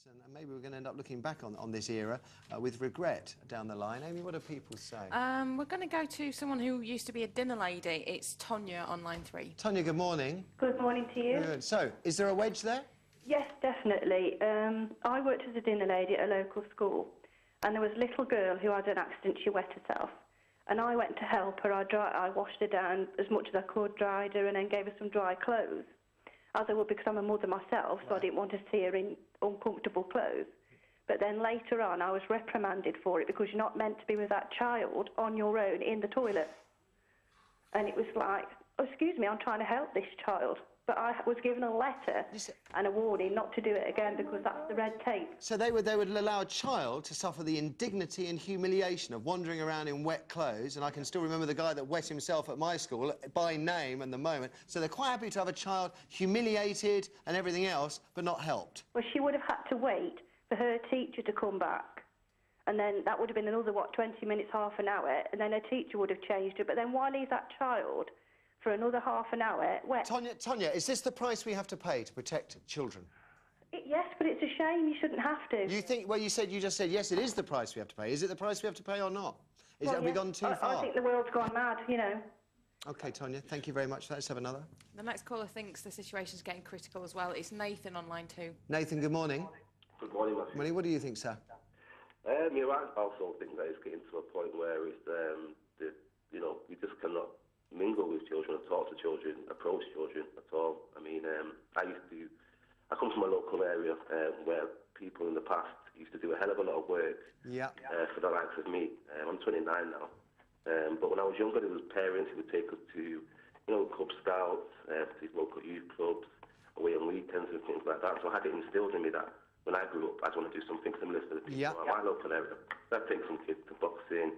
And maybe we're going to end up looking back on this era with regret down the line. Amy, what do people say? We're going to go to someone who used to be a dinner lady. It's Tonya on line 3. Tonya, good morning. Good morning to you. Good. So, is there a wedge there? Yes, definitely. I worked as a dinner lady at a local school, and there was a little girl who had an accident. She wet herself, and I went to help her. I washed her down as much as I could, dried her, and then gave her some dry clothes, as I would because I'm a mother myself, so I didn't want to see her in uncomfortable clothes. But then later on, I was reprimanded for it because you're not meant to be with that child on your own in the toilet. And it was like, oh, excuse me, I'm trying to help this child. But I was given a letter and a warning not to do it again because that's the red tape. So they would allow a child to suffer the indignity and humiliation of wandering around in wet clothes, and I can still remember the guy that wet himself at my school by name and the moment. So they're quite happy to have a child humiliated and everything else, but not helped. Well, she would have had to wait for her teacher to come back. And then that would have been another, 20 minutes, half an hour, and then her teacher would have changed her. But then why leave that child for another half an hour wet? Tonya, is this the price we have to pay to protect children? Yes, but it's a shame. You shouldn't have to. You think... Well, you just said, yes, it is the price we have to pay. Is it the price we have to pay or not? Have we gone too far? I think the world's gone mad, you know. OK, Tonya, thank you very much. Let's have another. The next caller thinks the situation's getting critical as well. It's Nathan on line 2. Nathan, good morning. Good morning, Matthew. Morning. What do you think, sir? You're right. I also think that it's getting to a point where it's, you just cannot mingle with children or talk to children, approach children at all. I mean, I come from a local area where people in the past used to do a hell of a lot of work for the likes of me. I'm 29 now. But when I was younger, there was parents who would take us to, Cub Scouts, to these local youth clubs, away on weekends and things like that. So I had it instilled in me that when I grew up, I'd want to do something similar to the people in my local area. I'd take some kids to boxing,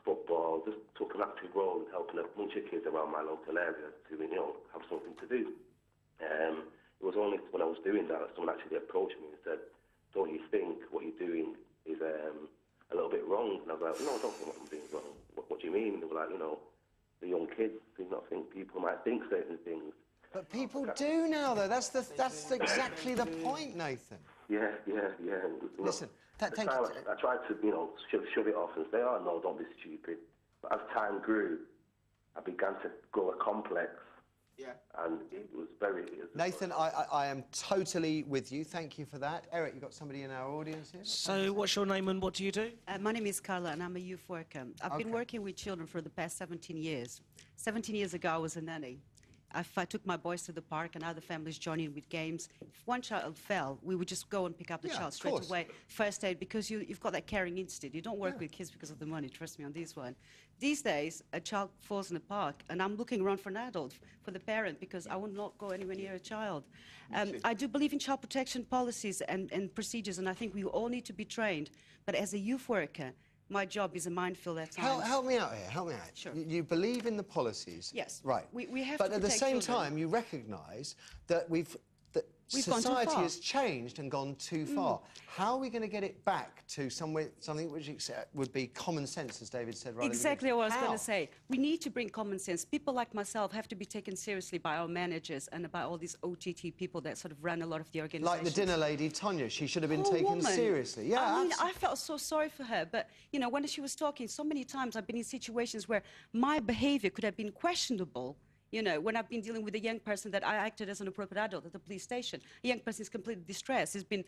football, just took an active role in helping a bunch of kids around my local area to, have something to do. It was only when I was doing that someone actually approached me and said, don't you think what you're doing is a little bit wrong? And I was like, no, I don't think what I'm doing is wrong. What do you mean? And they were like, the young kids do not think people might think certain things. But people do now, though. That's exactly the point, Nathan. Yeah. Listen, I tried to, shove it off and say, oh, no, don't be stupid. But as time grew, I began to grow a complex. Yeah. And it was very... Nathan, I am totally with you. Thank you for that. Eric, you've got somebody in our audience here? So, what's your name and what do you do? My name is Carla and I'm a youth worker. I've been working with children for the past 17 years. 17 years ago, I was a nanny. I took my boys to the park and other families joined in with games. If one child fell, we would just go and pick up the child straight away. First aid, because you've got that caring instinct. You don't work with kids because of the money, trust me on this one. These days, a child falls in the park and I'm looking around for an adult, for the parent, because I will not go anywhere near a child. I do believe in child protection policies and procedures, and I think we all need to be trained. But as a youth worker, my job is a minefield at times. Help me out here, help me out. Sure. You believe in the policies. Yes. Right. We have but to at the same children. time, you recognise that society has changed and gone too far. How are we going to get it back to something which would be common sense, as David said right Exactly what I was going to say. We need to bring common sense. People like myself have to be taken seriously by our managers and by all these OTT people that sort of run a lot of the organisations. Like the dinner lady, Tonya, she should have been taken seriously. Yeah, I mean, I felt so sorry for her, but, when she was talking, so many times I've been in situations where my behaviour could have been questionable. When I've been dealing with a young person that I acted as an appropriate adult at the police station, a young person is completely distressed, it's been,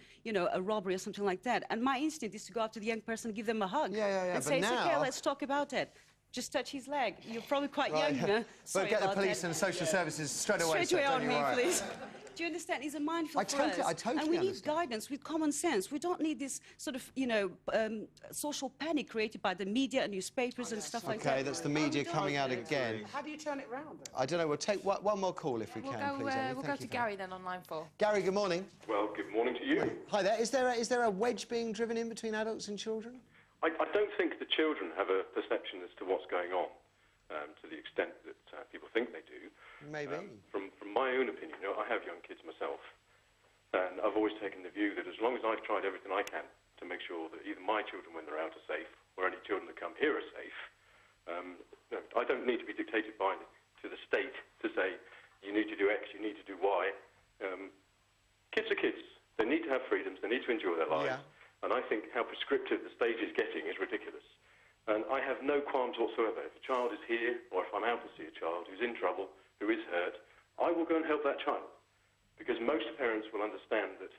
a robbery or something like that, and my instinct is to go up to the young person and give them a hug and say, it's okay, let's talk about it. Just touch his leg. You're probably quite young, huh? We'll get the police and social services straight away. Straight away on me, please. Do you understand? It's a minefield for us. I totally And we need guidance with common sense. We don't need this sort of, social panic created by the media and newspapers and stuff like that. OK, that's the media coming out again. How do you turn it round, then? I don't know. We'll take one more call if we can, please. We'll go to Gary then on line 4. Gary, good morning. Well, good morning to you. Hi there. Is there a wedge being driven in between adults and children? I don't think the children have a perception as to what's going on, to the extent that people think they do. Maybe. From my own opinion, I have young kids myself, and I've always taken the view that as long as I've tried everything I can to make sure that either my children, when they're out, are safe, or any children that come here are safe, I don't need to be dictated to the state to say, you need to do X, you need to do Y. Kids are kids. They need to have freedoms. They need to enjoy their lives. Yeah. And I think how prescriptive the stage is getting is ridiculous. And I have no qualms whatsoever. If a child is here, or if I'm out to see a child who's in trouble, who is hurt, I will go and help that child. Because most parents will understand that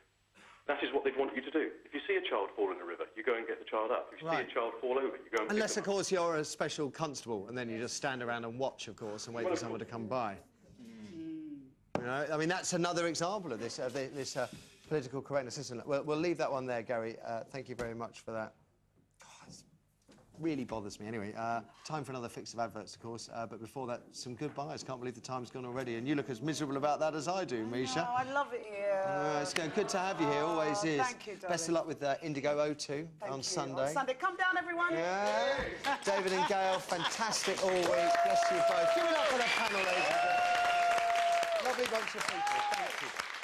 that is what they'd want you to do. If you see a child fall in the river, you go and get the child up. If you see a child fall over, you go and Unless, pick of them up. course, you're a special constable, and then you just stand around and watch, of course, and wait for someone to come by. You know, I mean, that's another example of this, political correctness, isn't it? We'll leave that one there, Gary. Thank you very much for that. God, it really bothers me. Anyway, time for another fix of adverts, of course. But before that, some goodbyes. Can't believe the time's gone already. And you look as miserable about that as I do, Misha. Oh, I love it here. It's good to have you here. Always is. Thank you, darling. Best of luck with Indigo O2 on Sunday. On Sunday. Come down, everyone. Yeah. David and Gail, fantastic all week. Bless you both. Give it up for the panel, ladies and gentlemen. Lovely bunch of people. Thank you.